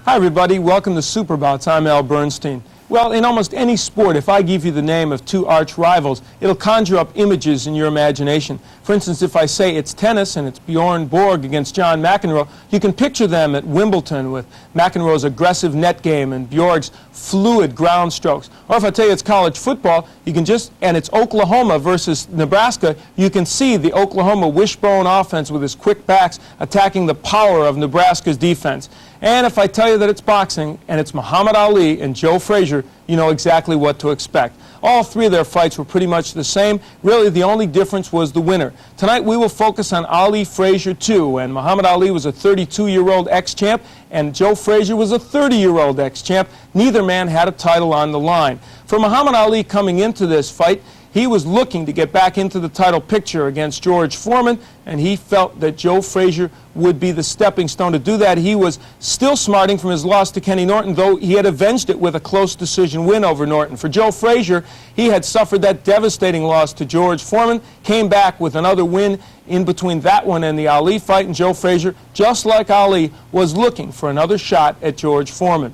Hi everybody, welcome to Superbouts. I'm Al Bernstein. Well, in almost any sport, if I give you the name of two arch rivals, it'll conjure up images in your imagination. For instance, if I say it's tennis and it's Bjorn Borg against John McEnroe, you can picture them at Wimbledon with McEnroe's aggressive net game and Bjorg's fluid ground strokes. Or if I tell you it's college football, you can and it's Oklahoma versus Nebraska, you can see the Oklahoma wishbone offense with his quick backs attacking the power of Nebraska's defense. And if I tell you that it's boxing and it's Muhammad Ali and Joe Frazier, you know exactly what to expect. All three of their fights were pretty much the same. Really, the only difference was the winner. Tonight, we will focus on Ali Frazier 2. And Muhammad Ali was a 32-year-old ex-champ, and Joe Frazier was a 30-year-old ex-champ. Neither man had a title on the line. For Muhammad Ali coming into this fight, he was looking to get back into the title picture against George Foreman, and he felt that Joe Frazier would be the stepping stone to do that. He was still smarting from his loss to Kenny Norton, though he had avenged it with a close decision win over Norton. For Joe Frazier, he had suffered that devastating loss to George Foreman, came back with another win in between that one and the Ali fight, and Joe Frazier, just like Ali, was looking for another shot at George Foreman.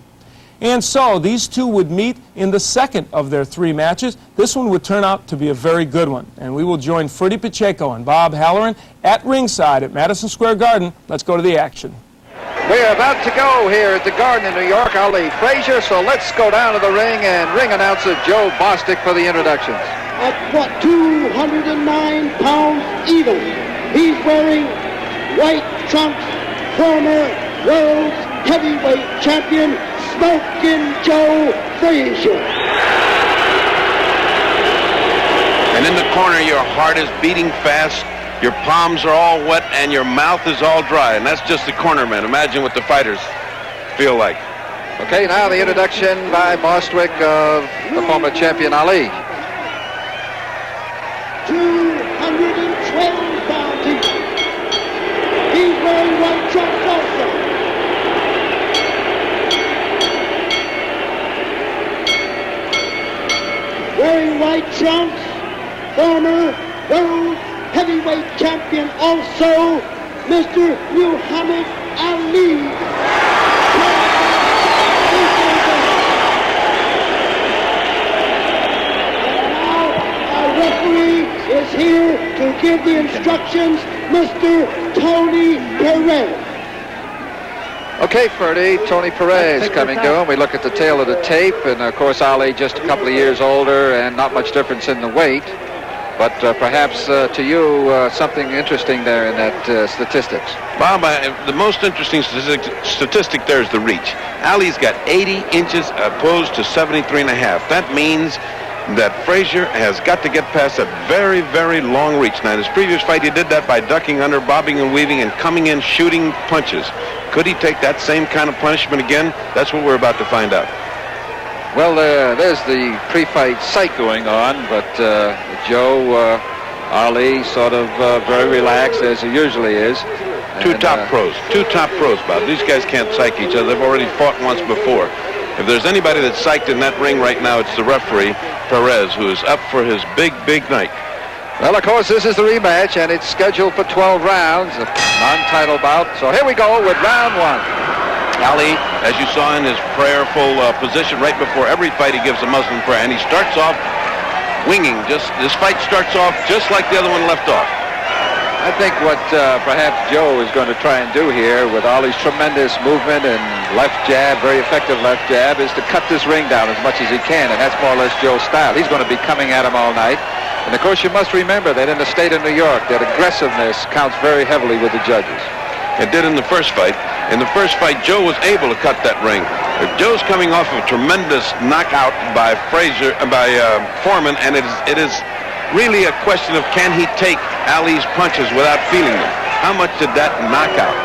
And so these two would meet in the second of their three matches. This one would turn out to be a very good one. And we will join Freddie Pacheco and Bob Halloran at ringside at Madison Square Garden. Let's go to the action. We're about to go here at the Garden in New York. Ali Frazier, so let's go down to the ring and ring announcer Joe Bostic for the introductions. At what, 209 pounds even, he's wearing white trunks, former world's heavyweight champion, Smoking Joe Frazier. And in the corner, your heart is beating fast, your palms are all wet, and your mouth is all dry. And that's just the corner man. Imagine what the fighters feel like. Okay, now the introduction by Bostwick of the former champion Ali. 212 pounds even. He's wearing white trunks also. Wearing white trunks, former world heavyweight champion also, Mr. Muhammed Ali. And now our referee is here to give the instructions, Mr. Tony Perez. Okay, Ferdy, Tony Perez coming to him. We look at the tail of the tape, and of course Ali just a couple of years older and not much difference in the weight. But perhaps to you, something interesting there in that statistics. Bob, the most interesting statistic there is the reach. Ali's got 80 inches opposed to 73.5. That means that Frazier has got to get past a very, very long reach. Now, in his previous fight, he did that by ducking under, bobbing and weaving, and coming in shooting punches. Could he take that same kind of punishment again? That's what we're about to find out. Well, there's the pre-fight psych going on, but Joe, Ali, sort of very relaxed, as he usually is. Two top pros, Bob. These guys can't psych each other. They've already fought once before. If there's anybody that's psyched in that ring right now, it's the referee, Perez, who is up for his big, big night. Well, of course, this is the rematch, and it's scheduled for 12 rounds, a non-title bout. So here we go with round one. Ali, as you saw in his prayerful position right before every fight, he gives a Muslim prayer, and he starts off winging. This fight starts off just like the other one left off. I think what perhaps Joe is going to try and do here with Ali's tremendous movement and left jab, very effective left jab, is to cut this ring down as much as he can, and that's more or less Joe's style. He's going to be coming at him all night. And of course, you must remember that in the state of New York, that aggressiveness counts very heavily with the judges. It did in the first fight. In the first fight, Joe was able to cut that ring. If Joe's coming off of a tremendous knockout by Foreman, and it is really a question of can he take Ali's punches without feeling them. How much did that knockout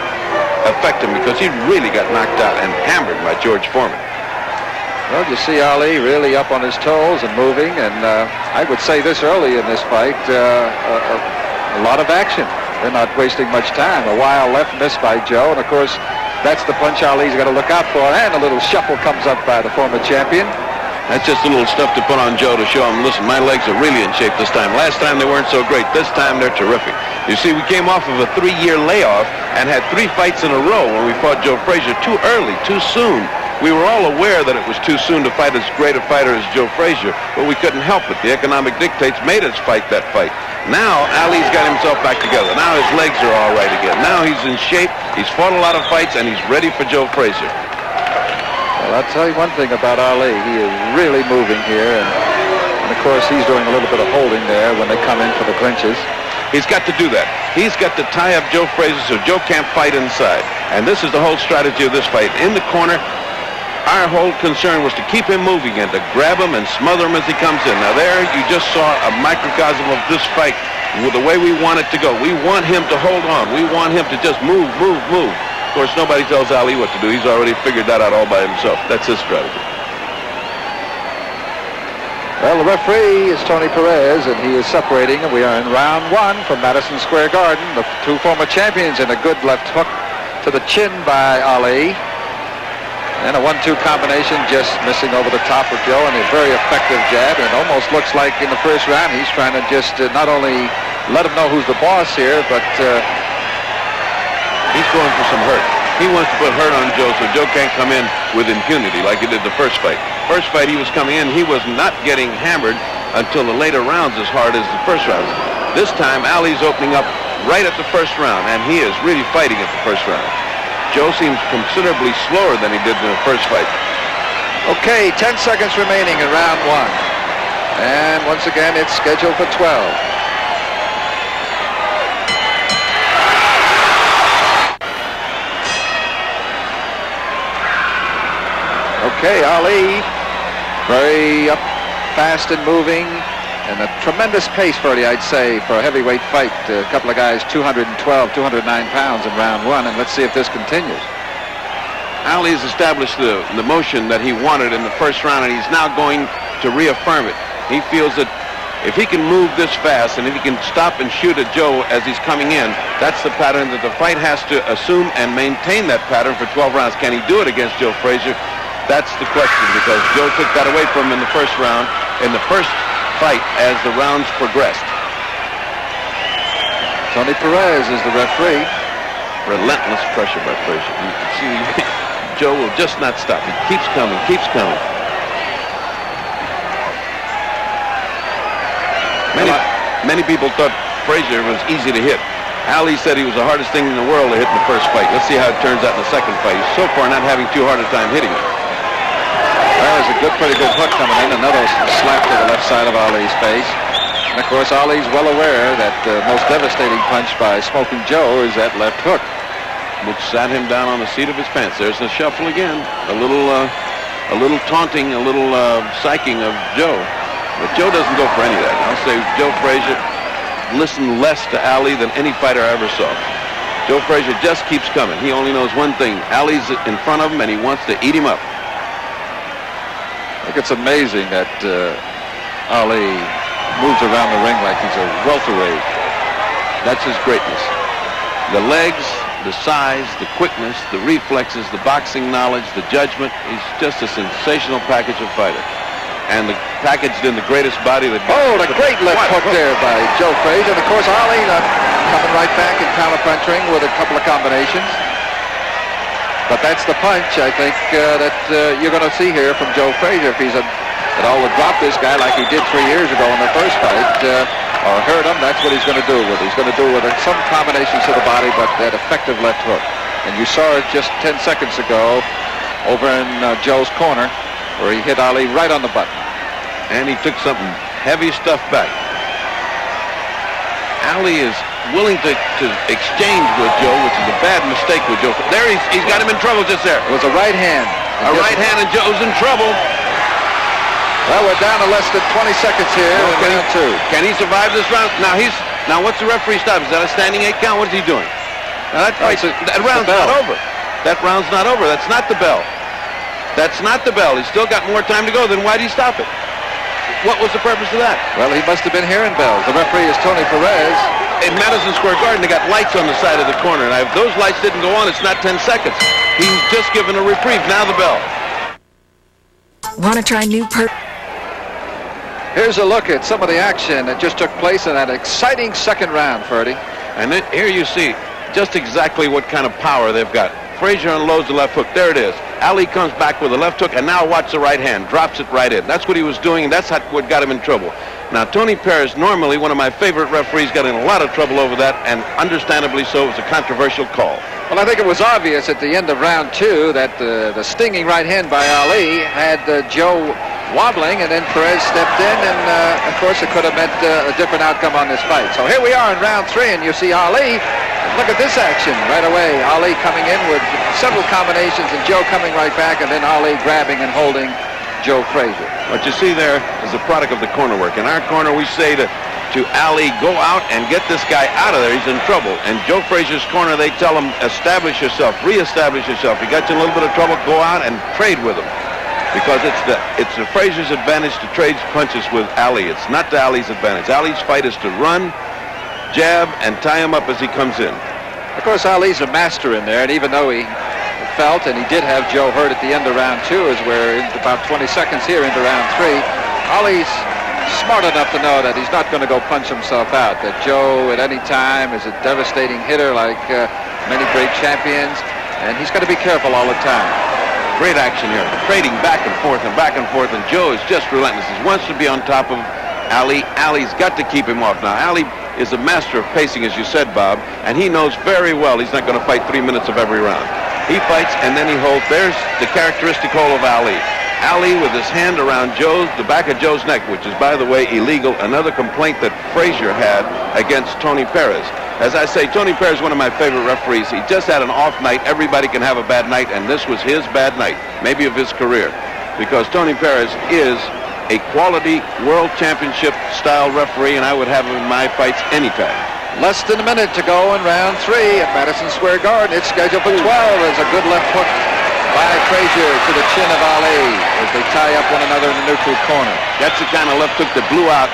affect him? Because he really got knocked out and hammered by George Foreman. Well, you see Ali really up on his toes and moving, and I would say this early in this fight, a lot of action. They're not wasting much time. A wild left missed by Joe, and of course, that's the punch Ali's got to look out for, and a little shuffle comes up by the former champion. That's just a little stuff to put on Joe to show him, listen, my legs are really in shape this time. Last time they weren't so great. This time they're terrific. You see, we came off of a 3-year layoff and had 3 fights in a row when we fought Joe Frazier too early, too soon. We were all aware that it was too soon to fight as great a fighter as Joe Frazier, but we couldn't help it. The economic dictates made us fight that fight. Now, Ali's got himself back together. Now his legs are all right again. Now he's in shape. He's fought a lot of fights, and he's ready for Joe Frazier. Well, I'll tell you one thing about Ali. He is really moving here, and of course he's doing a little bit of holding there when they come in for the clinches. He's got to do that. He's got to tie up Joe Frazier so Joe can't fight inside. And this is the whole strategy of this fight. In the corner, our whole concern was to keep him moving and to grab him and smother him as he comes in. Now there, you just saw a microcosm of this fight with the way we want it to go. We want him to hold on. We want him to just move, move, move. Of course, nobody tells Ali what to do. He's already figured that out all by himself. That's his strategy. Well, the referee is Tony Perez, and he is separating. We are in round 1 from Madison Square Garden. The 2 former champions, and a good left hook to the chin by Ali. And a 1-2 combination just missing over the top of Joe, and a very effective jab. And it almost looks like in the first round he's trying to just not only let him know who's the boss here, but he's going for some hurt. He wants to put hurt on Joe so Joe can't come in with impunity like he did the first fight. First fight he was coming in, he was not getting hammered until the later rounds as hard as the first rounds. This time Ali's opening up right at the first round, and he is really fighting at the first round. Joe seems considerably slower than he did in the first fight. Okay, 10 seconds remaining in round 1. And once again, it's scheduled for 12. Okay, Ali, very up, fast and moving, and a tremendous pace for it, I'd say, for a heavyweight fight. A couple of guys, 212, 209 pounds in round 1, and let's see if this continues. Ali has established the motion that he wanted in the first round, and he's now going to reaffirm it. He feels that if he can move this fast, and if he can stop and shoot at Joe as he's coming in, that's the pattern that the fight has to assume and maintain that pattern for 12 rounds. Can he do it against Joe Frazier? That's the question, because Joe took that away from him in the first round, in the first fight as the rounds progressed. Tony Perez is the referee. Relentless pressure by Frazier. You can see Joe will just not stop. He keeps coming, keeps coming. Many people thought Frazier was easy to hit. Ali said he was the hardest thing in the world to hit in the first fight. Let's see how it turns out in the second fight. He's so far not having too hard a time hitting it. Well, there's a pretty good hook coming in. Another slap to the left side of Ali's face. And of course, Ali's well aware that the most devastating punch by Smoking Joe is that left hook, which sat him down on the seat of his pants. There's a shuffle again. A little taunting, a little psyching of Joe. But Joe doesn't go for any of that. I'll say Joe Frazier listened less to Ali than any fighter I ever saw. Joe Frazier just keeps coming. He only knows one thing. Ali's in front of him, and he wants to eat him up. I think it's amazing that Ali moves around the ring like he's a welterweight. That's his greatness. The legs, the size, the quickness, the reflexes, the boxing knowledge, the judgment. He's just a sensational package of fighter. And packaged in the greatest body that... Oh, the great left hook there by Joe Frazier. And of course, Ali coming right back and counter-punching with a couple of combinations. But that's the punch, I think, that you're going to see here from Joe Frazier. If he's at all to drop this guy like he did 3 years ago in the first fight, or hurt him, that's what he's going to do with it. He's going to do with it some combinations to the body, but that effective left hook. And you saw it just 10 seconds ago over in Joe's corner, where he hit Ali right on the button. And he took something heavy stuff back. Ali is willing to exchange with Joe, which is a bad mistake with Joe. There he's got him in trouble just there. It was a right hand. A right hand, and Joe's in trouble. Well, we're down to less than 20 seconds here in round 2. Can he survive this round? Now what's the referee stop? Is that a standing 8 count? What is he doing? Now that round's not over. That round's not over. That's not the bell. That's not the bell. He's still got more time to go. Then why did he stop it? What was the purpose of that? Well, he must have been hearing bells. The referee is Tony Perez. In Madison Square Garden, they got lights on the side of the corner. And if those lights didn't go on, it's not 10 seconds. He's just given a reprieve. Now the bell. Want to try new Here's a look at some of the action that just took place in that exciting second round, Ferdy. And here you see just exactly what kind of power they've got. Frazier unloads the left hook. There it is. Ali comes back with the left hook, and now watch the right hand. Drops it right in. That's what he was doing, and that's what got him in trouble. Now, Tony Perez, normally one of my favorite referees, got in a lot of trouble over that, and understandably so. It was a controversial call. Well, I think it was obvious at the end of round 2 that the stinging right hand by Ali had Joe wobbling, and then Perez stepped in, and of course it could have meant a different outcome on this fight. So here we are in round 3, and you see Ali. Look at this action right away. Ali coming in with several combinations, and Joe coming right back, and then Ali grabbing and holding Joe Frazier. What you see there is a product of the corner work. In our corner, we say to Ali, go out and get this guy out of there. He's in trouble. In Joe Frazier's corner, they tell him, establish yourself, reestablish yourself. He got you in a little bit of trouble, go out and trade with him. Because it's the Frazier's advantage to trade punches with Ali. It's not to Ali's advantage. Ali's fight is to run, jab, and tie him up as he comes in. Of course, Ali's a master in there, and even though he felt, and he did have Joe hurt at the end of round 2, as we're in about 20 seconds here into round 3, Ali's smart enough to know that he's not going to go punch himself out, that Joe at any time is a devastating hitter like many great champions, and he's got to be careful all the time. Great action here, trading back and forth, and Joe is just relentless. He wants to be on top of Ali. Ali's got to keep him off. Now, Ali is a master of pacing, as you said, Bob, and he knows very well he's not going to fight 3 minutes of every round. He fights, and then he holds. There's the characteristic hold of Ali. Ali with his hand around the back of Joe's neck, which is, by the way, illegal. Another complaint that Frazier had against Tony Perez. As I say, Tony Perez is one of my favorite referees. He just had an off night. Everybody can have a bad night, and this was his bad night, maybe of his career, because Tony Perez is a quality world championship style referee, and I would have him in my fights anytime. Less than a minute to go in round 3 at Madison Square Garden. It's scheduled for 12 as a good left hook by Frazier to the chin of Ali as they tie up one another in the neutral corner. That's the kind of left hook that blew out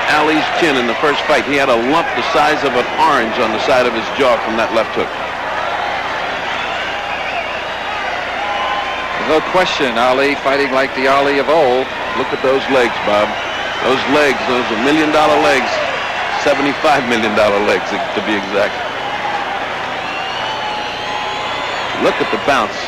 Ali's chin in the first fight. He had a lump the size of an orange on the side of his jaw from that left hook. No question, Ali fighting like the Ali of old. Look at those legs, Bob. Those legs, those are $1 million legs. $75 million legs, to be exact. Look at the bounce.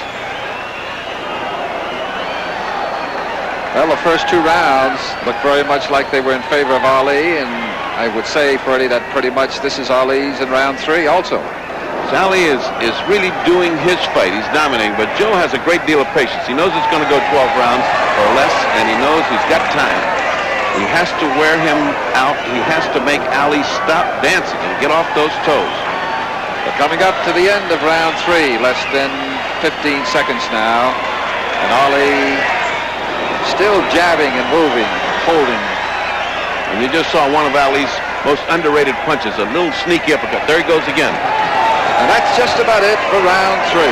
Well, the first 2 rounds looked very much like they were in favor of Ali, and I would say, Freddie, that pretty much this is Ali's in round 3 also. Ali is really doing his fight. He's dominating, but Joe has a great deal of patience. He knows it's going to go 12 rounds or less, and he knows he's got time. He has to wear him out. He has to make Ali stop dancing and get off those toes. But coming up to the end of round 3, less than 15 seconds now, and Ali still jabbing and moving, holding. And you just saw one of Ali's most underrated punches, a little sneaky uppercut. There he goes again. And that's just about it for round 3.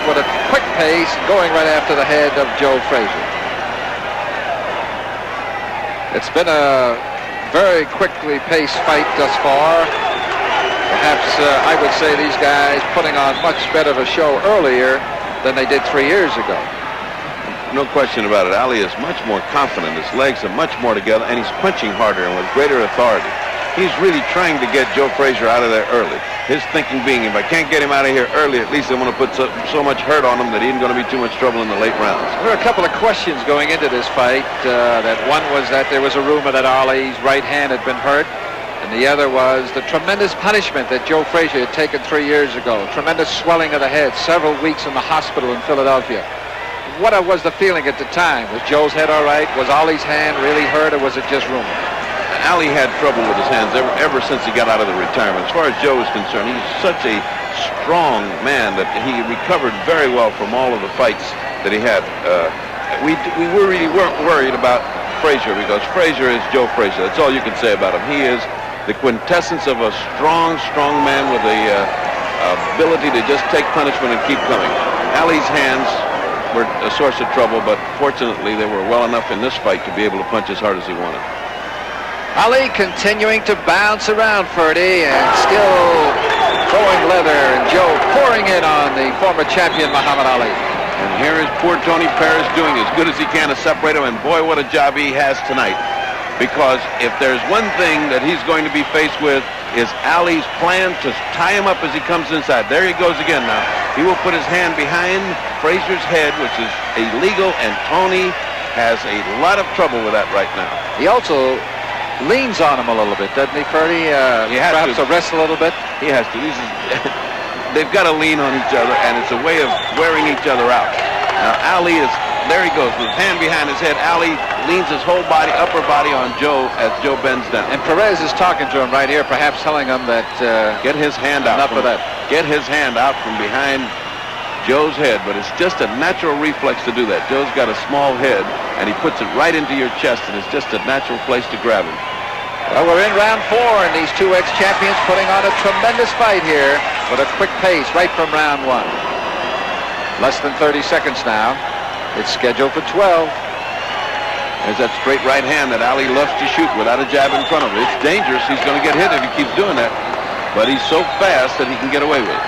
With a quick pace, going right after the head of Joe Frazier. It's been a very quickly paced fight thus far. Perhaps I would say these guys putting on much better of a show earlier than they did 3 years ago. No question about it. Ali is much more confident. His legs are much more together, and he's punching harder and with greater authority. He's really trying to get Joe Frazier out of there early. His thinking being, if I can't get him out of here early, at least I want to put so much hurt on him that he isn't going to be too much trouble in the late rounds. There were a couple of questions going into this fight. That one was that there was a rumor that Ali's right hand had been hurt, and the other was the tremendous punishment that Joe Frazier had taken 3 years ago. Tremendous swelling of the head, several weeks in the hospital in Philadelphia. What was the feeling at the time? Was Joe's head all right? Was Ali's hand really hurt, or was it just rumor? Ali had trouble with his hands ever since he got out of the retirement. As far as Joe is concerned, he's such a strong man that he recovered very well from all of the fights that he had. We really weren't worried about Frazier because Frazier is Joe Frazier. That's all you can say about him. He is the quintessence of a strong man with the ability to just take punishment and keep coming. Ali's hands were a source of trouble, but fortunately they were well enough in this fight to be able to punch as hard as he wanted. Ali continuing to bounce around, Ferdy, and still throwing leather, and Joe pouring in on the former champion Muhammad Ali. And here is poor Tony Perez doing as good as he can to separate him, and boy, what a job he has tonight. Because if there's one thing that he's going to be faced with is Ali's plan to tie him up as he comes inside. There he goes again now. He will put his hand behind Frazier's head, which is illegal, and Tony has a lot of trouble with that right now. He also leans on him a little bit, doesn't he, Ferdy? He has perhaps to rest a little bit. He has to. They've got to lean on each other, and it's a way of wearing each other out. Now, Ali is, there he goes, with his hand behind his head. Ali leans his whole body, upper body on Joe as Joe bends down. And Perez is talking to him right here, perhaps telling him that get his hand out. Enough of that. Get his hand out from behind Joe's head, but it's just a natural reflex to do that. Joe's got a small head, and he puts it right into your chest, and it's just a natural place to grab him. Well, we're in round 4, and these two ex-champions putting on a tremendous fight here with a quick pace right from round 1. Less than 30 seconds now. It's scheduled for 12. There's that straight right hand that Ali loves to shoot without a jab in front of him. It's dangerous. He's going to get hit if he keeps doing that, but he's so fast that he can get away with it.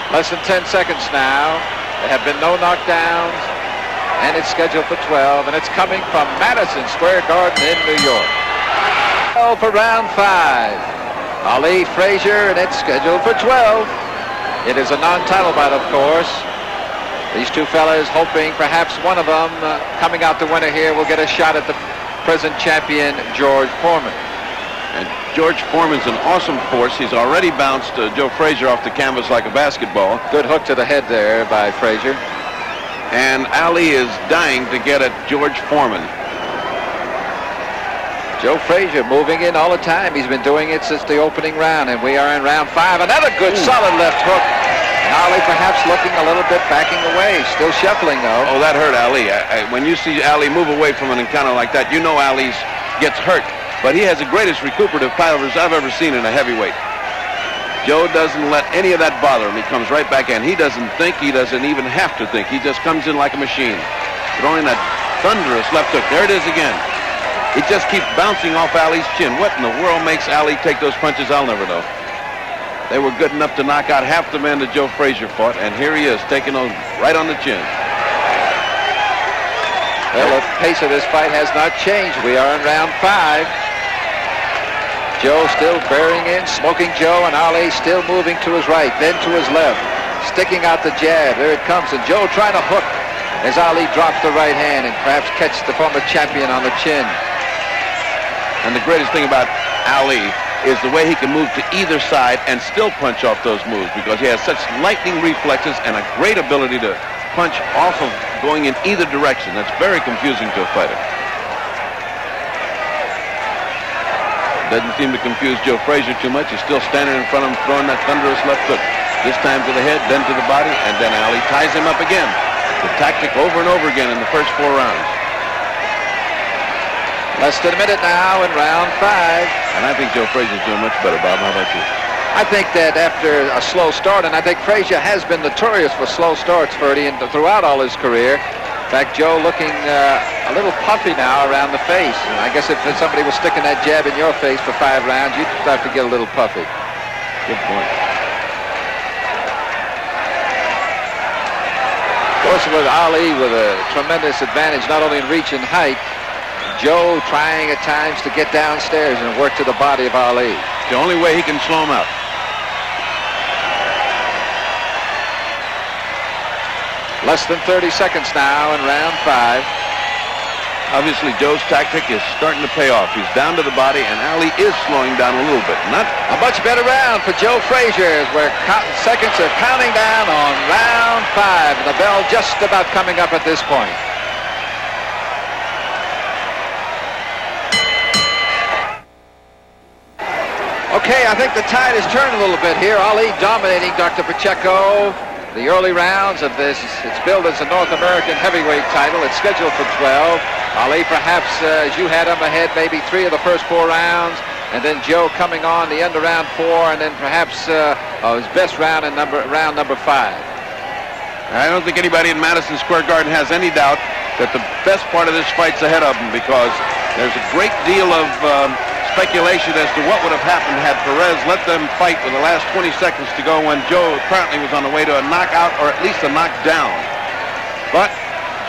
Less than 10 seconds now. There have been no knockdowns, and it's scheduled for 12, and it's coming from Madison Square Garden in New York. 12 for round 5. Ali, Frazier, and it's scheduled for 12. It is a non-title bout, of course. These two fellas hoping perhaps one of them coming out the winner here will get a shot at the present champion, George Foreman. And George Foreman's an awesome force. He's already bounced Joe Frazier off the canvas like a basketball. Good hook to the head there by Frazier. And Ali is dying to get at George Foreman. Joe Frazier moving in all the time. He's been doing it since the opening round, and we are in round 5. Another good solid left hook. And Ali perhaps looking a little bit backing away. Still shuffling, though. Oh, that hurt Ali. When you see Ali move away from an encounter like that, you know Ali gets hurt. But he has the greatest recuperative powers I've ever seen in a heavyweight. Joe doesn't let any of that bother him. He comes right back in. He doesn't think. He doesn't even have to think. He just comes in like a machine, throwing that thunderous left hook. There it is again. He just keeps bouncing off Ali's chin. What in the world makes Ali take those punches? I'll never know. They were good enough to knock out half the men that Joe Frazier fought, and here he is, taking those right on the chin. Well, the pace of this fight has not changed. We are in round 5. Joe still bearing in, smoking Joe, and Ali still moving to his right, then to his left, sticking out the jab. There it comes, and Joe trying to hook as Ali drops the right hand and perhaps catch the former champion on the chin. And the greatest thing about Ali is the way he can move to either side and still punch off those moves, because he has such lightning reflexes and a great ability to punch off of going in either direction. That's very confusing to a fighter. Doesn't seem to confuse Joe Frazier too much. He's still standing in front of him, throwing that thunderous left hook. This time to the head, then to the body, and then Ali ties him up again. The tactic over and over again in the first 4 rounds. Less than a minute now in round 5. And I think Joe Frazier's doing much better, Bob. How about you? I think that after a slow start, and I think Frazier has been notorious for slow starts, Ferdy, and throughout all his career. In fact, Joe looking a little puffy now around the face. And I guess if somebody was sticking that jab in your face for 5 rounds, you'd start to get a little puffy. Good point. Of course, with Ali with a tremendous advantage, not only in reach and height, Joe trying at times to get downstairs and work to the body of Ali. The only way he can slow him out. Less than 30 seconds now in round 5. Obviously, Joe's tactic is starting to pay off. He's down to the body, and Ali is slowing down a little bit. Not a much better round for Joe Frazier, where seconds are counting down on round 5. And the bell just about coming up at this point. Okay, I think the tide has turned a little bit here. Ali dominating Dr. Pacheco. The early rounds of this, it's billed as a North American heavyweight title. It's scheduled for 12. Ali perhaps, as you had him ahead, maybe 3 of the first 4 rounds. And then Joe coming on the end of round 4, and then perhaps his best round in round number 5. I don't think anybody in Madison Square Garden has any doubt that the best part of this fight's ahead of him, because there's a great deal of speculation as to what would have happened had Perez let them fight with the last 20 seconds to go when Joe apparently was on the way to a knockout or at least a knockdown. But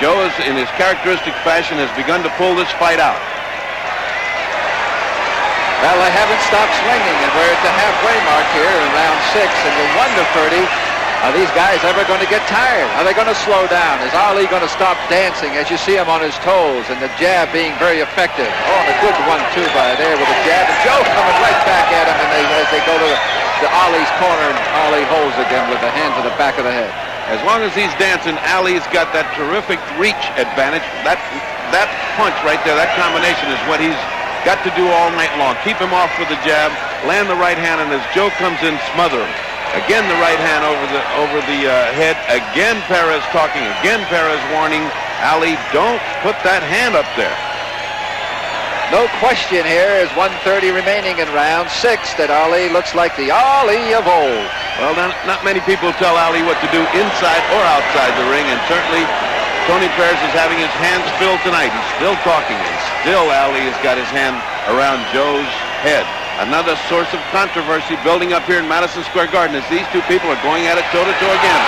Joe, in his characteristic fashion, has begun to pull this fight out. Well, they haven't stopped swinging, and we're at the halfway mark here in round 6, and you wonder, Purdy, are these guys ever going to get tired? Are they going to slow down? Is Ali going to stop dancing as you see him on his toes, and the jab being very effective? Oh, and a good 1-2 by there with a jab, and Joe coming right back at him, and as they go to Ali's corner, and Ali holds again with the hand to the back of the head. As long as he's dancing, Ali's got that terrific reach advantage. That punch right there, that combination is what he's got to do all night long. Keep him off with the jab, land the right hand, and as Joe comes in, smother him. Again, the right hand over the head. Again, Perez talking. Again, Perez warning Ali, don't put that hand up there. No question here is 1:30 remaining in round 6 that Ali looks like the Ali of old. Well, not many people tell Ali what to do inside or outside the ring, and certainly Tony Perez is having his hands filled tonight. He's still talking, and still Ali has got his hand around Joe's head. Another source of controversy building up here in Madison Square Garden as these two people are going at it toe-to-toe again.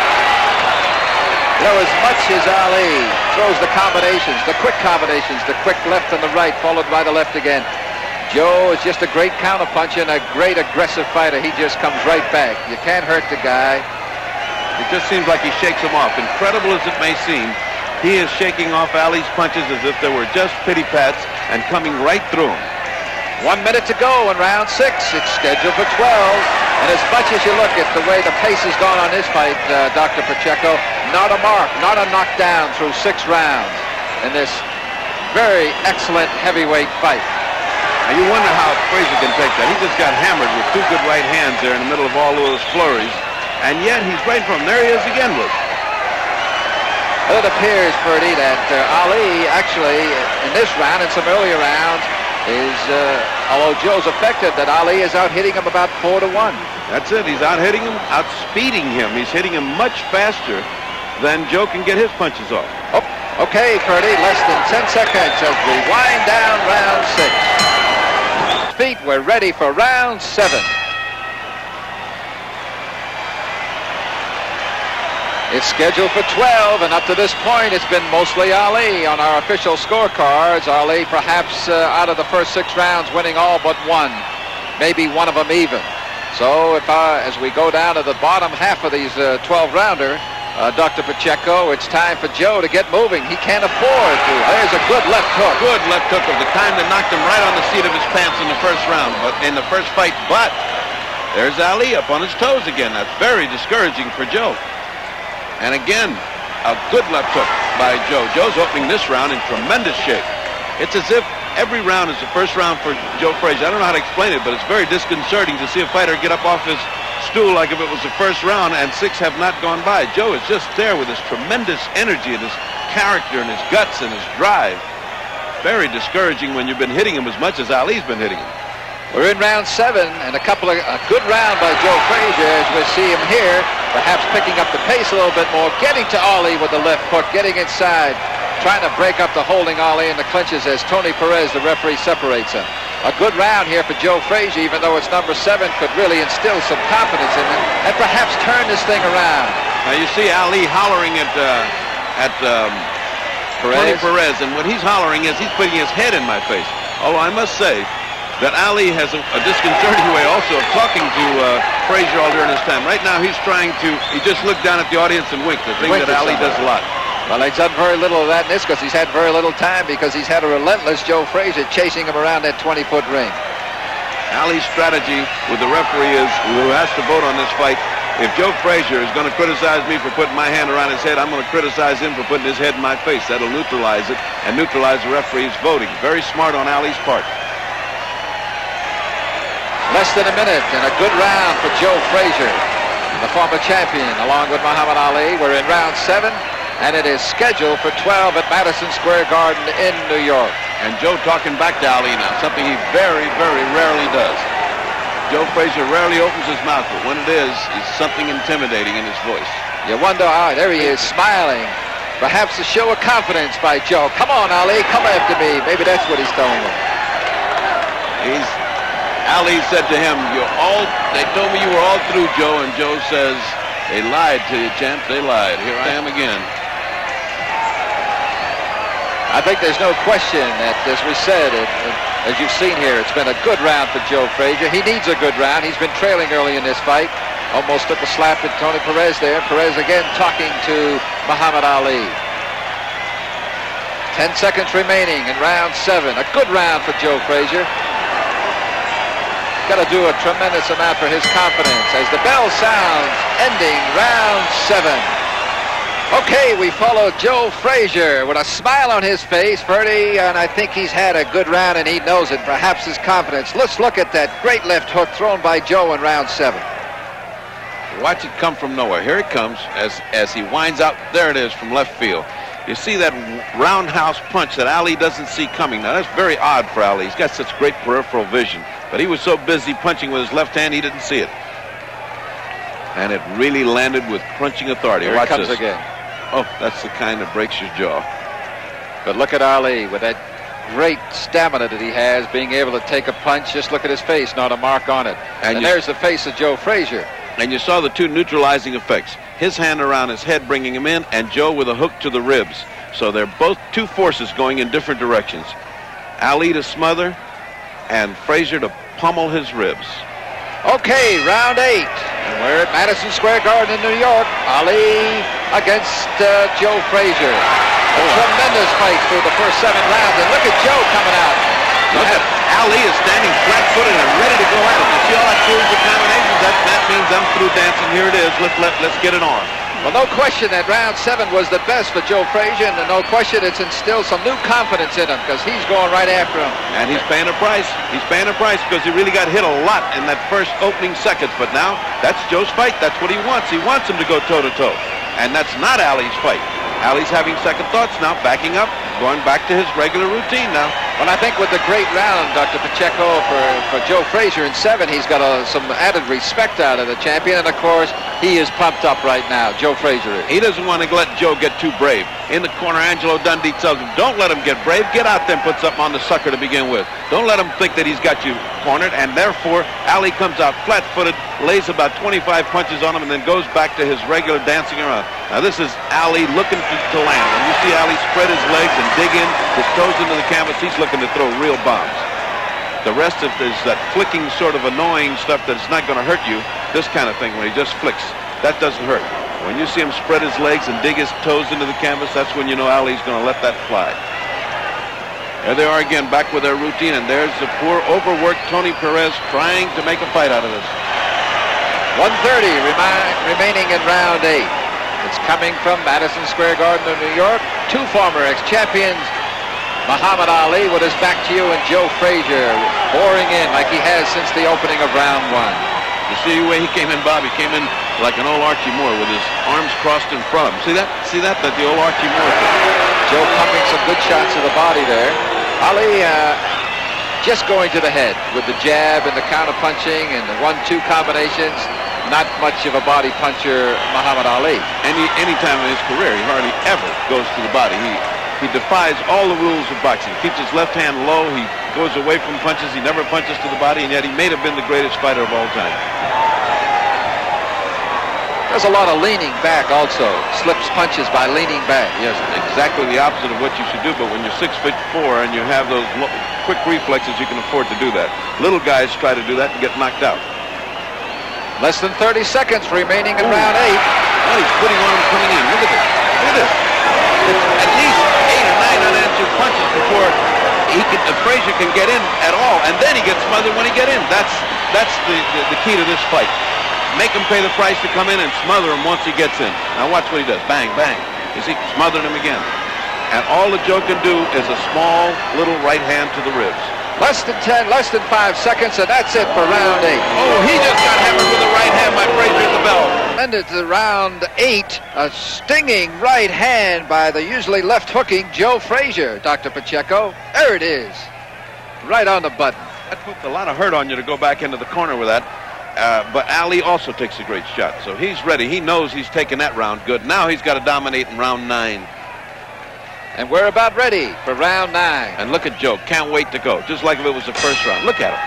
You know, as much as Ali throws the combinations, the quick left and the right, followed by the left again, Joe is just a great counterpuncher and a great aggressive fighter. He just comes right back. You can't hurt the guy. It just seems like he shakes them off. Incredible as it may seem, he is shaking off Ali's punches as if they were just pity pats and coming right through him. 1 minute to go in round 6. It's scheduled for 12. And as much as you look at the way the pace has gone on this fight, Dr. Pacheco, not a mark, not a knockdown through 6 rounds in this very excellent heavyweight fight. Now you wonder how Frazier can take that. He just got hammered with 2 good right hands there in the middle of all those flurries. And yet he's right from him. There he is again, Luke. Well, it appears, Purdy, that Ali actually in this round and some earlier rounds is, although Joe's affected, that Ali is out hitting him about 4-1. That's it. He's out hitting him, out speeding him. He's hitting him much faster than Joe can get his punches off. Oh, okay, Purdy, less than 10 seconds as we wind down round 6. Feet, we're ready for round 7. It's scheduled for 12, and up to this point, it's been mostly Ali on our official scorecards. Ali perhaps out of the first 6 rounds winning all but 1, maybe one of them even. So as we go down to the bottom half of these 12-rounder, Dr. Pacheco, it's time for Joe to get moving. He can't afford to. There's a good left hook. Good left hook of the kind that knocked him right on the seat of his pants in the first round, but in the first fight. But there's Ali up on his toes again. That's very discouraging for Joe. And again, a good left hook by Joe. Joe's opening this round in tremendous shape. It's as if every round is the first round for Joe Frazier. I don't know how to explain it, but it's very disconcerting to see a fighter get up off his stool like if it was the first round and 6 have not gone by. Joe is just there with his tremendous energy and his character and his guts and his drive. Very discouraging when you've been hitting him as much as Ali's been hitting him. We're in round 7, and a good round by Joe Frazier as we see him here, perhaps picking up the pace a little bit more, getting to Ali with the left hook, getting inside, trying to break up the holding Ali in the clinches as Tony Perez, the referee, separates him. A good round here for Joe Frazier, even though it's number 7, could really instill some confidence in him and perhaps turn this thing around. Now you see Ali hollering at Tony Perez, and what he's hollering is he's putting his head in my face. Although I must say that Ali has a disconcerting way also of talking to Frazier all during this time. Right now he just looked down at the audience and winked, the thing that Ali does a lot. Well, he's done very little of that in this because he's had very little time because he's had a relentless Joe Frazier chasing him around that 20-foot ring. Ali's strategy with the referee is, who has to vote on this fight, if Joe Frazier is going to criticize me for putting my hand around his head, I'm going to criticize him for putting his head in my face. That'll neutralize it and neutralize the referee's voting. Very smart on Ali's part. Less than a minute and a good round for Joe Frazier, the former champion, along with Muhammad Ali. We're in round 7, and it is scheduled for 12 at Madison Square Garden in New York. And Joe talking back to Ali now, something he very, very rarely does. Joe Frazier rarely opens his mouth, but when it is, it's something intimidating in his voice. You wonder, there he is, smiling. Perhaps a show of confidence by Joe. Come on, Ali, come after me. Maybe that's what he's telling him. Ali said to him, they told me you were all through, Joe. And Joe says, they lied to you, champ. They lied. Here I am again. I think there's no question that, as we said, as you've seen here, it's been a good round for Joe Frazier. He needs a good round. He's been trailing early in this fight. Almost took a slap at Tony Perez there. Perez again talking to Muhammad Ali. 10 seconds remaining in round 7. A good round for Joe Frazier. Got to do a tremendous amount for his confidence as the bell sounds, ending round 7. Okay, we follow Joe Frazier with a smile on his face, Ferdy, and I think he's had a good round and he knows it, perhaps his confidence. Let's look at that great left hook thrown by Joe in round 7. Watch it come from nowhere. Here it comes as he winds out. There it is from left field. You see that roundhouse punch that Ali doesn't see coming. Now, that's very odd for Ali. He's got such great peripheral vision. But he was so busy punching with his left hand, he didn't see it. And it really landed with crunching authority. Here Watch it comes this. again. Oh, that's the kind that breaks your jaw. But look at Ali with that great stamina that he has, being able to take a punch. Just look at his face, not a mark on it. And there's the face of Joe Frazier. And you saw the two neutralizing effects. His hand around his head bringing him in, and Joe with a hook to the ribs. So they're both two forces going in different directions. Ali to smother, and Frazier to pummel his ribs. Okay, round 8. And we're at Madison Square Garden in New York. Ali against Joe Frazier. A tremendous fight through the first 7 rounds. And look at Joe coming out. Look at Ali is standing flat-footed and ready to go at it. You see all that series of combinations? That means I'm through dancing. Here it is. Let's get it on. Well, no question that round 7 was the best for Joe Frazier, and no question it's instilled some new confidence in him because he's going right after him. And he's paying a price. He's paying a price because he really got hit a lot in that first opening seconds. But now, that's Joe's fight. That's what he wants. He wants him to go toe-to-toe. And that's not Ali's fight. Ali's having second thoughts now, backing up, going back to his regular routine now. Well, I think with the great round, Dr. Pacheco, for Joe Frazier in 7, he's got some added respect out of the champion. And, of course, he is pumped up right now, Joe Frazier is. He doesn't want to let Joe get too brave. In the corner, Angelo Dundee tells him, don't let him get brave. Get out there and put something on the sucker to begin with. Don't let him think that he's got you cornered. And, therefore, Ali comes out flat-footed, lays about 25 punches on him, and then goes back to his regular dancing around. Now, this is Ali looking to land. When you see Ali spread his legs and dig in, his toes into the canvas, he's looking to throw real bombs. The rest of it is that flicking sort of annoying stuff that's not going to hurt you. This kind of thing when he just flicks, that doesn't hurt. When you see him spread his legs and dig his toes into the canvas, that's when you know Ali's going to let that fly. There they are again, back with their routine, and there's the poor, overworked Tony Perez trying to make a fight out of this. 1:30 remaining in round 8. It's coming from Madison Square Garden of New York. 2 former ex-champions, Muhammad Ali with his back to you, and Joe Frazier pouring in like he has since the opening of round 1. You see the way he came in, Bob? He came in like an old Archie Moore with his arms crossed in front of him. See that? See that? That the old Archie Moore thing. Joe pumping some good shots to the body there. Ali just going to the head with the jab and the counter-punching and the 1-2 combinations. Not much of a body puncher, Muhammad Ali. Any time in his career, he hardly ever goes to the body. He defies all the rules of boxing. He keeps his left hand low. He goes away from punches. He never punches to the body, and yet he may have been the greatest fighter of all time. There's a lot of leaning back also. Slips punches by leaning back. Yes, exactly the opposite of what you should do, but when you're 6'4" and you have those quick reflexes, you can afford to do that. Little guys try to do that and get knocked out. Less than 30 seconds remaining in round 8. Well, he's putting on him coming in. Look at this. Look at this. It's at least 8 or 9 unanswered punches before Frazier can get in at all, and then he gets smothered when he gets in. That's the key to this fight. Make him pay the price to come in and smother him once he gets in. Now watch what he does. Bang, bang. You see, smothered him again. And all the Joe can do is a small little right hand to the ribs. Less than 5 seconds, and that's it for round 8. Oh, he just got hammered with a right hand by Frazier at the bell. And it's round 8, a stinging right hand by the usually left-hooking Joe Frazier, Dr. Pacheco. There it is, right on the button. That puts a lot of hurt on you to go back into the corner with that. But Ali also takes a great shot, so he's ready. He knows he's taken that round good. Now he's got to dominate in round 9. And we're about ready for round 9. And look at Joe. Can't wait to go. Just like if it was the first round. Look at him.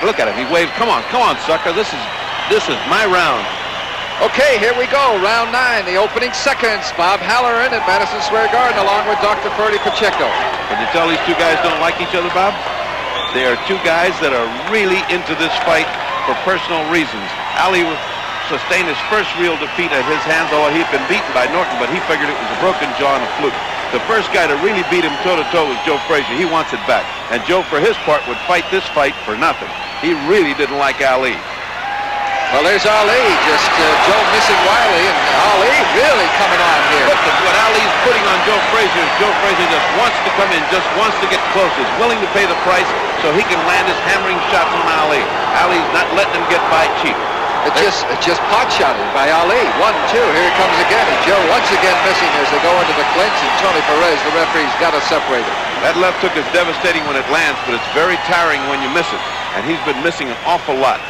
Look at him. He waves. Come on, sucker. This is my round. Okay, here we go. Round 9, the opening seconds. Bob Halloran at Madison Square Garden along with Dr. Ferdy Pacheco. Can you tell these two guys don't like each other, Bob? They are two guys that are really into this fight for personal reasons. Ali sustained his first real defeat at his hands, although he'd been beaten by Norton, but he figured it was a broken jaw and a fluke. The first guy to really beat him toe-to-toe was Joe Frazier. He wants it back. And Joe, for his part, would fight this fight for nothing. He really didn't like Ali. Well, there's Ali, just Joe missing Wiley, and Ali really coming on here. Look at what Ali's putting on Joe Frazier. Joe Frazier just wants to come in, just wants to get close, is willing to pay the price so he can land his hammering shots on Ali. Ali's not letting him get by cheap. It's just pot-shotted by Ali. 1-2, here it comes again, and Joe once again missing as they go into the clinch, and Tony Perez, the referee's got to separate it. That left hook is devastating when it lands, but it's very tiring when you miss it, and he's been missing an awful lot.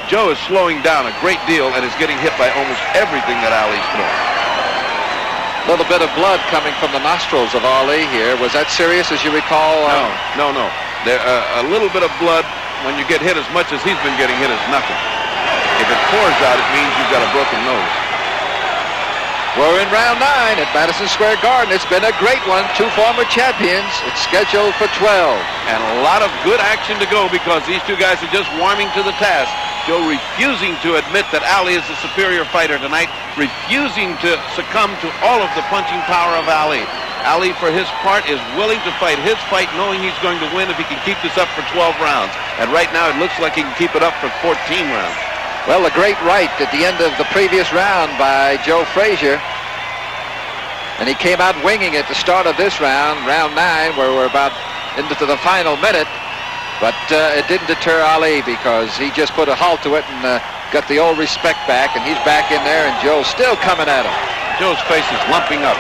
Joe is slowing down a great deal and is getting hit by almost everything that Ali's throwing. A little bit of blood coming from the nostrils of Ali here. Was that serious, as you recall? No. There, a little bit of blood when you get hit as much as he's been getting hit is nothing. If it pours out, it means you've got a broken nose. We're in round 9 at Madison Square Garden. It's been a great one. 2 former champions. It's scheduled for 12. And a lot of good action to go because these two guys are just warming to the task. Joe refusing to admit that Ali is the superior fighter tonight, refusing to succumb to all of the punching power of Ali. Ali, for his part, is willing to fight his fight knowing he's going to win if he can keep this up for 12 rounds. And right now it looks like he can keep it up for 14 rounds. Well, a great right at the end of the previous round by Joe Frazier. And he came out winging at the start of this round, round 9, where we're about into the final minute. But it didn't deter Ali because he just put a halt to it and got the old respect back. And he's back in there, and Joe's still coming at him. Joe's face is lumping up.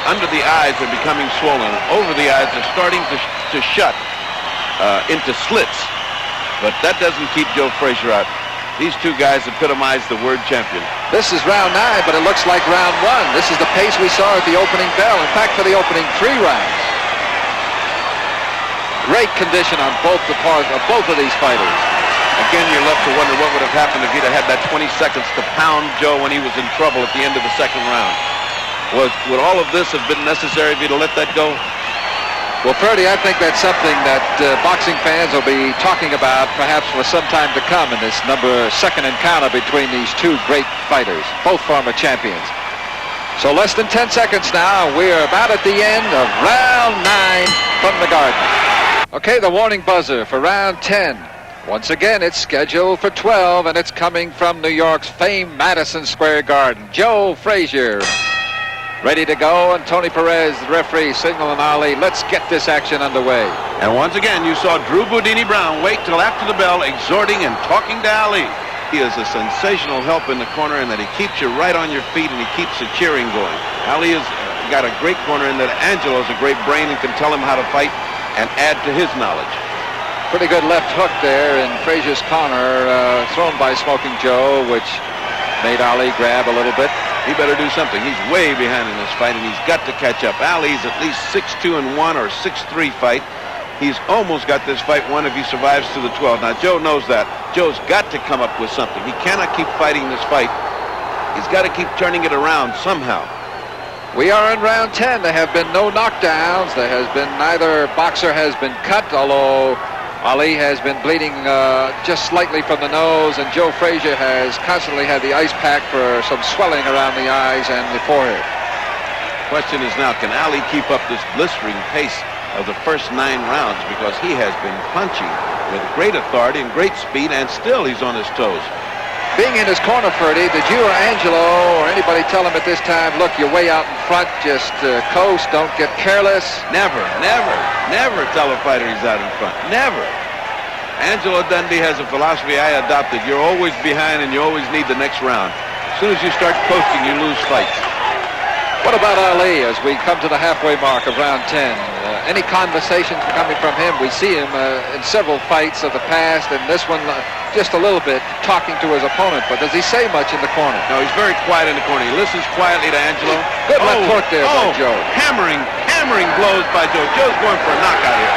Under the eyes are becoming swollen. Over the eyes are starting to shut into slits. But that doesn't keep Joe Frazier out. These two guys epitomize the word champion. This is round 9, but it looks like round 1. This is the pace we saw at the opening bell. In fact, for the opening 3 rounds. Great condition on both of these fighters. Again, you're left to wonder what would have happened if he'd have had that 20 seconds to pound Joe when he was in trouble at the end of the second round. Would all of this have been necessary if he'd have let that go? Well, Ferdy, I think that's something that boxing fans will be talking about perhaps for some time to come in this second encounter between these two great fighters, both former champions. So less than 10 seconds now. We're about at the end of round 9 from the Garden. Okay, the warning buzzer for round 10. Once again, it's scheduled for 12, and it's coming from New York's famed Madison Square Garden. Joe Frazier ready to go, and Tony Perez, the referee, signaling Ali, let's get this action underway. And once again, you saw Drew Boudini Brown wait till after the bell, exhorting and talking to Ali. He is a sensational help in the corner in that he keeps you right on your feet and he keeps the cheering going. Ali has got a great corner in that Angelo's a great brain and can tell him how to fight and add to his knowledge. Pretty good left hook there in Frazier's corner, thrown by Smoking Joe, which made Ali grab a little bit. He better do something. He's way behind in this fight, and he's got to catch up. Ali's at least 6-2-1 or 6-3 fight. He's almost got this fight won if he survives to the 12. Now, Joe knows that. Joe's got to come up with something. He cannot keep fighting this fight. He's got to keep turning it around somehow. We are in round 10. There have been no knockdowns. There has been neither boxer has been cut, although Ali has been bleeding just slightly from the nose, and Joe Frazier has constantly had the ice pack for some swelling around the eyes and the forehead. Question is now, can Ali keep up this blistering pace of the first 9 rounds? Because he has been punching with great authority and great speed, and still he's on his toes. Being in his corner, Ferdy, did you or Angelo or anybody tell him at this time, look, you're way out in front, just coast, don't get careless? Never tell a fighter he's out in front. Never. Angelo Dundee has a philosophy I adopted. You're always behind and you always need the next round. As soon as you start coasting, you lose fights. What about Ali as we come to the halfway mark of round 10? Any conversations coming from him? We see him in several fights of the past, and this one just a little bit talking to his opponent, but does he say much in the corner? No, he's very quiet in the corner. He listens quietly to Angelo. Good left hook there by Joe. Hammering blows by Joe. Joe's going for a knockout here.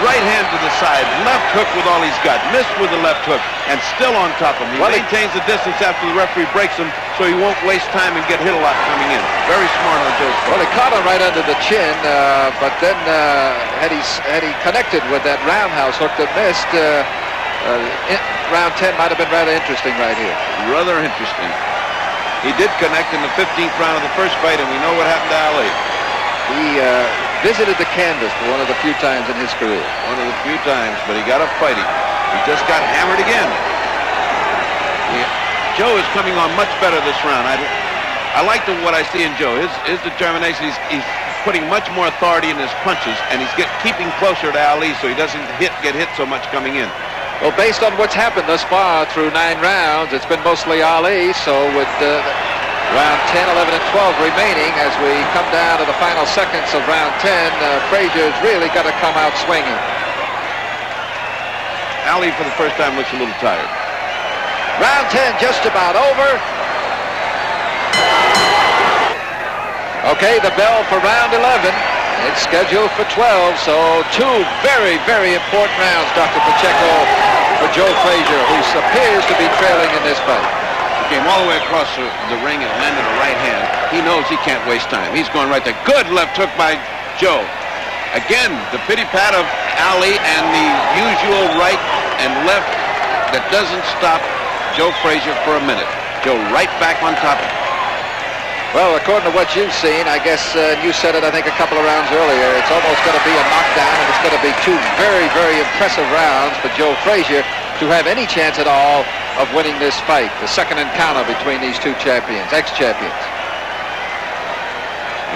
Right hand to the side, left hook with all he's got. Missed with the left hook, and still on top of him. He maintains the distance after the referee breaks him, so he won't waste time and get hit a lot coming in. Very smart on Joe's part. Well, he caught him right under the chin, but then had he connected with that roundhouse hook that missed, round 10 might have been rather interesting right here. Rather interesting. He did connect in the 15th round of the first fight, and we know what happened to Ali. He visited the canvas for one of the few times in his career. One of the few times, but he got up fighting. He just got hammered again. Joe is coming on much better this round. I like what I see in Joe. His determination, he's putting much more authority in his punches, and he's keeping closer to Ali so he doesn't get hit so much coming in. Well, based on what's happened thus far through 9 rounds, it's been mostly Ali, so with round 10, 11, and 12 remaining, as we come down to the final seconds of round 10, Frazier's really got to come out swinging. Ali, for the first time, looks a little tired. Round 10 just about over. Okay, the bell for round 11. It's scheduled for 12, so 2 very, very important rounds, Dr. Pacheco, for Joe Frazier, who appears to be trailing in this fight. He came all the way across the ring and landed a right hand. He knows he can't waste time. He's going right there. Good left hook by Joe. Again, the pity-pat of Ali and the usual right and left that doesn't stop Joe Frazier for a minute. Joe right back on top of him. Well, according to what you've seen, I guess you said it, I think, a couple of rounds earlier, it's almost going to be a knockdown, and it's going to be 2 very, very impressive rounds for Joe Frazier to have any chance at all of winning this fight, the second encounter between these 2 champions, ex-champions.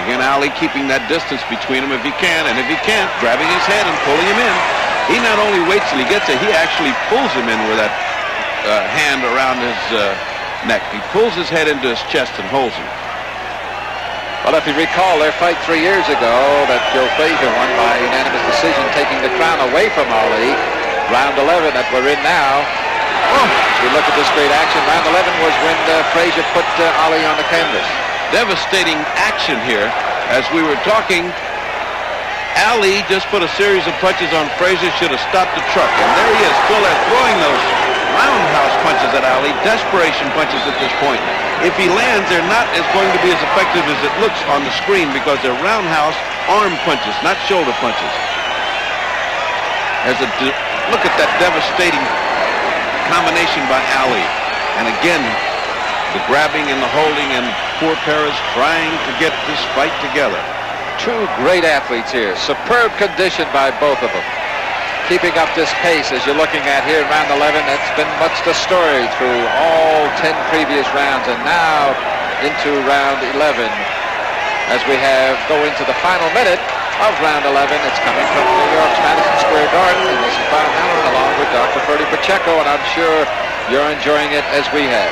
Again, Ali keeping that distance between them if he can, and if he can't, grabbing his head and pulling him in. He not only waits till he gets it, he actually pulls him in with that hand around his neck. He pulls his head into his chest and holds him. Well, if you recall their fight 3 years ago that Joe Frazier won by unanimous decision, taking the crown away from Ali, round 11 that we're in now. As we look at this great action, round 11 was when Frazier put Ali on the canvas. Devastating action here. As we were talking, Ali just put a series of punches on Frazier, should have stopped the truck. And there he is, still there, throwing those roundhouse punches at Ali, desperation punches at this point. If he lands, they're not going to be as effective as it looks on the screen because they're roundhouse arm punches, not shoulder punches. Look at that devastating combination by Ali. And again, the grabbing and the holding, and poor Perez trying to get this fight together. 2 great athletes here. Superb condition by both of them. Keeping up this pace as you're looking at here in round 11, that's been much the story through all 10 previous rounds, and now into round 11 as we go into the final minute of round 11. It's coming from New York's Madison Square Garden, and this is Bob Allen along with Dr. Ferdy Pacheco, and I'm sure you're enjoying it as we have.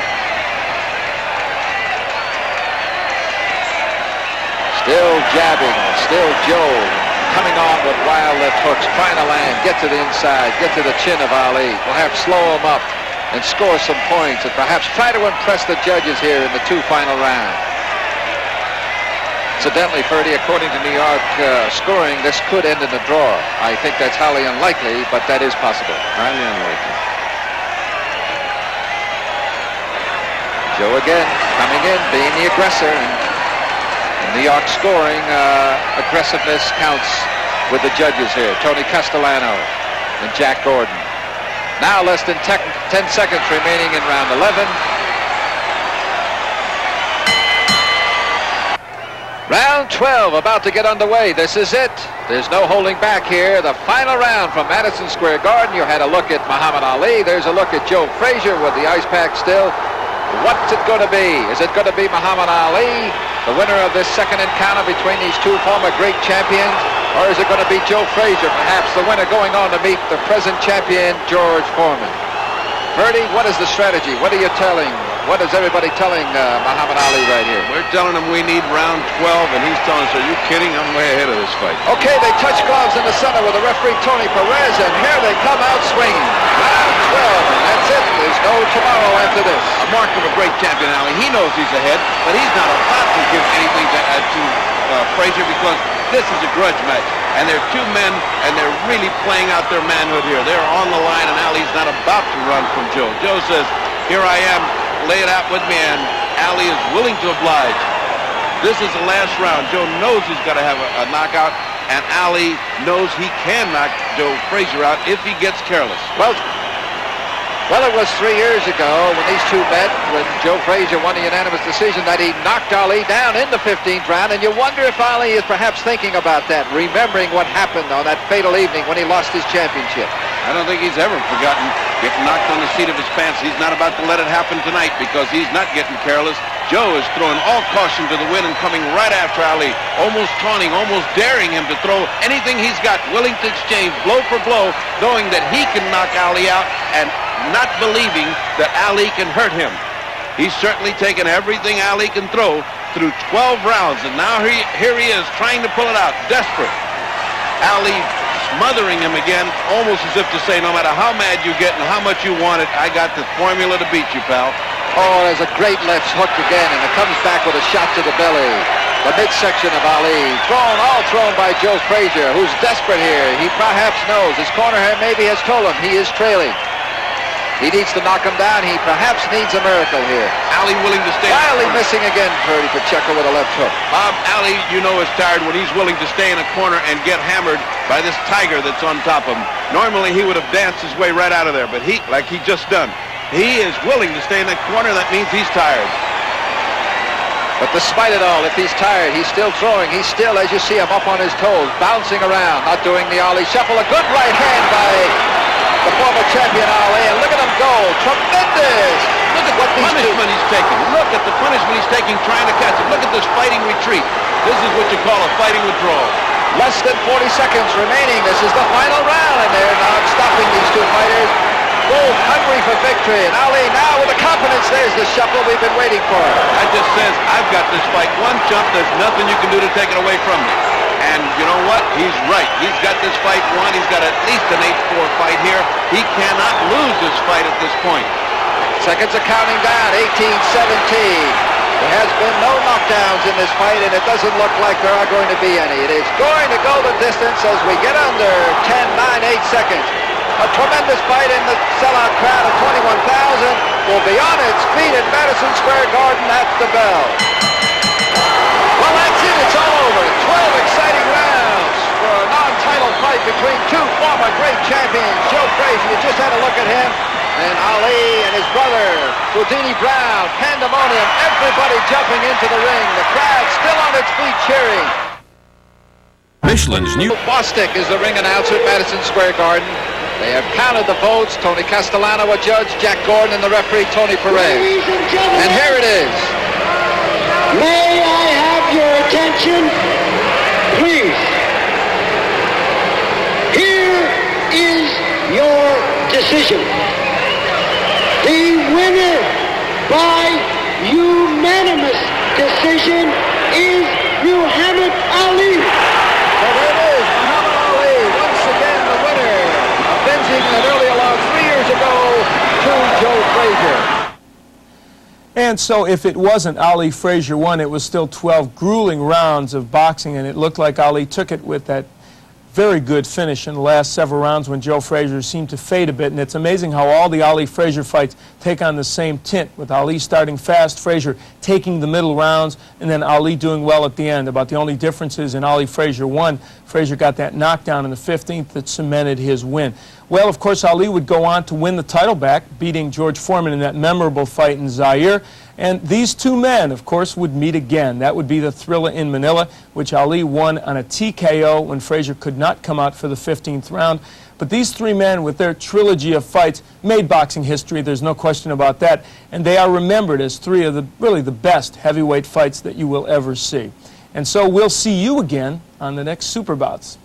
Still jabbing, still Joe coming on with wild left hooks, trying to land, get to the inside, get to the chin of Ali, perhaps slow him up and score some points, and perhaps try to impress the judges here in the 2 final rounds. Incidentally, Ferdy, according to New York scoring, this could end in a draw. I think that's highly unlikely, but that is possible. Highly unlikely. Joe again coming in, being the aggressor. New York scoring, aggressiveness counts with the judges here. Tony Castellano and Jack Gordon. Now less than 10 seconds remaining in round 11. Round 12 about to get underway. This is it. There's no holding back here. The final round from Madison Square Garden. You had a look at Muhammad Ali. There's a look at Joe Frazier with the ice pack still. What's it going to be? Is it going to be Muhammad Ali, the winner of this second encounter between these 2 former great champions? Or is it going to be Joe Frazier, perhaps the winner going on to meet the present champion, George Foreman? Ferdy, what is the strategy? What are you telling? What is everybody telling Muhammad Ali right here? We're telling him we need round 12, and he's telling us, are you kidding? I'm way ahead of this fight. Okay, they touch gloves in the center with the referee, Tony Perez, and here they come out swinging. Round 12, and that's it. There's no tomorrow after this. A mark of a great champion, Ali. He knows he's ahead, but he's not allowed to give anything to Frazier because this is a grudge match. And they're two men, and they're really playing out their manhood here. They're on the line, and Ali's not about to run from Joe. Joe says, here I am, lay it out with me, and Ali is willing to oblige. This is the last round. Joe knows he's got to have a knockout, and Ali knows he can knock Joe Frazier out if he ggets careless. Well, it was 3 years ago when these two met, when Joe Frazier won a unanimous decision, that he knocked Ali down in the 15th round, and you wonder if Ali is perhaps thinking about that, remembering what happened on that fatal evening when he lost his championship. I don't think he's ever forgotten getting knocked on the seat of his pants. He's not about to let it happen tonight because he's not getting careless. Joe is throwing all caution to the wind and coming right after Ali, almost taunting, almost daring him to throw anything he's got, willing to exchange blow for blow, knowing that he can knock Ali out and not believing that Ali can hurt him. He's certainly taken everything Ali can throw through 12 rounds, and now here he is trying to pull it out, desperate. Ali smothering him again, almost as if to say, no matter how mad you get and how much you want it, I got the formula to beat you, pal. Oh, there's a great left hook again, and it comes back with a shot to the belly. The midsection of Ali, all thrown by Joe Frazier, who's desperate here. He perhaps knows. His corner here maybe has told him he is trailing. He needs to knock him down. He perhaps needs a miracle here. Ali willing to stay. Finally missing again, Purdy Pacheco with a left hook. Bob, Ali, you know, is tired when he's willing to stay in a corner and get hammered by this tiger that's on top of him. Normally, he would have danced his way right out of there, but he, like he just done, he is willing to stay in that corner. That means he's tired. But despite it all, if he's tired, he's still throwing. He's still, as you see him, up on his toes, bouncing around, not doing the Ali shuffle. A good right hand by the former champion Ali, and look at him go. Tremendous. Look at what punishment he's taking. Look at the punishment he's taking trying to catch him. Look at this fighting retreat. This is what you call a fighting withdrawal. Less than 40 seconds remaining. This is the final round, and they're not stopping these two fighters. Both hungry for victory, and Ali now with the confidence. There's the shuffle we've been waiting for. That just says, I've got this fight one jump. There's nothing you can do to take it away from me. And you know what? He's right. He's got this fight won. He's got at least an 8-4 fight here. He cannot lose this fight at this point. Seconds are counting down, 18-17. There has been no knockdowns in this fight, and it doesn't look like there are going to be any. It is going to go the distance as we get under 10, 9, 8 seconds. A tremendous fight, in the sellout crowd of 21,000 will be on its feet at Madison Square Garden at the bell. Well, that's it. It's all over. 12 exciting rounds for a non-title fight between two former great champions. Joe Frazier, you just had a look at him, and Ali and his brother, Houdini Brown. Pandemonium, everybody jumping into the ring. The crowd still on its feet cheering. Michelin's new Bostic is the ring announcer at Madison Square Garden. They have counted the votes. Tony Castellano, a judge, Jack Gordon, and the referee, Tony Perez. Ladies and gentlemen, And here it is. may I have your attention, please? Here is your decision. The winner by unanimous decision is Muhammad Ali. So there it is, Muhammad Ali, once again the winner, avenging an earlier loss 3 years ago to Joe Frazier. And so if it wasn't Ali Frazier won, it was still 12 grueling rounds of boxing, and it looked like Ali took it with that very good finish in the last several rounds when Joe Frazier seemed to fade a bit. And it's amazing how all the Ali Frazier fights take on the same tint, with Ali starting fast, Frazier taking the middle rounds, and then Ali doing well at the end. About the only difference is in Ali Frazier won, Frazier got that knockdown in the 15th that cemented his win. Well, of course, Ali would go on to win the title back, beating George Foreman in that memorable fight in Zaire. And these two men, of course, would meet again. That would be the Thrilla in Manila, which Ali won on a TKO when Frazier could not come out for the 15th round. But these three men, with their trilogy of fights, made boxing history. There's no question about that. And they are remembered as three of the really the best heavyweight fights that you will ever see. And so we'll see you again on the next Superbouts.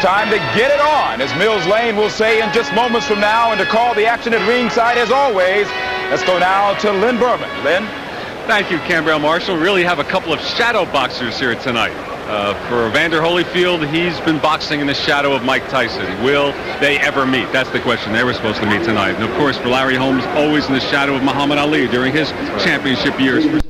time to get it on, as Mills Lane will say in just moments from now. And to call the action at ringside, as always, let's go now to Lynn Berman. Lynn? Thank you, Cambrell Marshall. Really have a couple of shadow boxers here tonight. For Evander Holyfield, he's been boxing in the shadow of Mike Tyson. Will they ever meet? That's the question. They were supposed to meet tonight. And, of course, for Larry Holmes, always in the shadow of Muhammad Ali during his championship years.